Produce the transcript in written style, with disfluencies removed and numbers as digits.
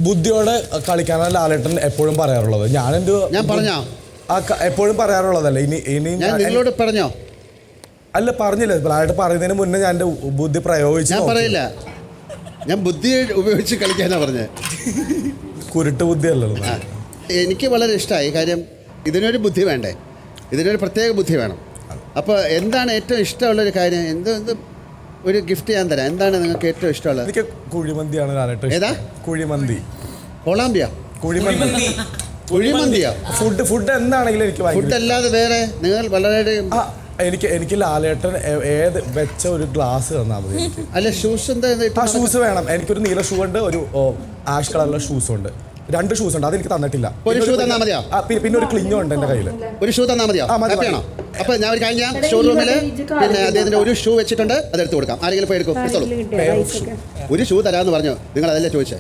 ബുദ്ധിയോടെ കളിക്കാനാണ് ലാലേട്ടൻ എപ്പോഴും പറയാറുള്ളത്. ഞാൻ പറഞ്ഞോ എപ്പോഴും പറയാറുള്ളതല്ല. ഇനി ഞാൻ നിങ്ങളോട് പറഞ്ഞോ? അല്ല, പറഞ്ഞില്ല. ലാലേട്ടൻ പറയുന്നതിന് മുന്നേ ഞാൻ എൻ്റെ ബുദ്ധി പ്രയോഗിച്ചു. ഞാൻ പറയില്ല, ഞാൻ ബുദ്ധി ഉപയോഗിച്ച് കളിക്കാനാ പറഞ്ഞത്. കുരുട്ട് ബുദ്ധി അല്ലല്ലോ. എനിക്ക് വളരെ ഇഷ്ടമായി. കാര്യം ഇതിനൊരു ബുദ്ധി വേണ്ടേ, ഇതിനൊരു പ്രത്യേക ബുദ്ധി വേണം. അപ്പോൾ എന്താണ് ഏറ്റവും ഇഷ്ടമുള്ളൊരു കാര്യം? എന്ത് ഒരു ഗിഫ്റ്റ് ഞാൻ തരാം. എന്താണ് നിങ്ങൾക്ക് ഏറ്റവും ഇഷ്ടമുള്ളത്? എനിക്ക് കുഴിമന്തിയാണ് ലാലേട്ടൻ. ഏതാ? കുഴിമന്തി. കൊളാമ്പിയ കുഴിമന്തിയോ? ഫുഡ് എന്താണെങ്കിലും എനിക്ക് ഫുഡ് അല്ലാതെ വേറെ നിങ്ങൾ വളരെ എനിക്ക് ലാലേട്ടൻ ഏത് വെച്ച ഒരു ഗ്ലാസ് തന്നാൽ മതി. അല്ല, ഷൂസ് എന്താ? ഷൂസ് വേണം. എനിക്കൊരു നീല ഷൂ ഉണ്ട്, ഒരു ആഷ് കളറിലുള്ള ഷൂസ് ഉണ്ട്. 2 ഷൂസ് ഉണ്ട്, അതെനിക്ക് തന്നിട്ടില്ല. ഒരു ഷൂ തന്നാൽ മതിയോ? പിന്നെ ഒരു ക്ലിഞ്ഞോ ഉണ്ട് എൻ്റെ കയ്യിൽ. ഒരു ഷൂ തന്നാൽ മതിയോ? ഹാപ്പിയാണോ? അപ്പോൾ ഞാൻ ഒരു കാര്യം ചെയ്യാം, ഷോറൂമിൽ പിന്നെ അദ്ദേഹത്തിൻ്റെ ഒരു ഷൂ വെച്ചിട്ടുണ്ട്, അതെടുത്ത് കൊടുക്കാം. ആരെങ്കിലും പോയി എടുക്കും. ഒരു ഷൂ തരാമെന്ന് പറഞ്ഞു, നിങ്ങൾ അതല്ലേ ചോദിച്ചേ?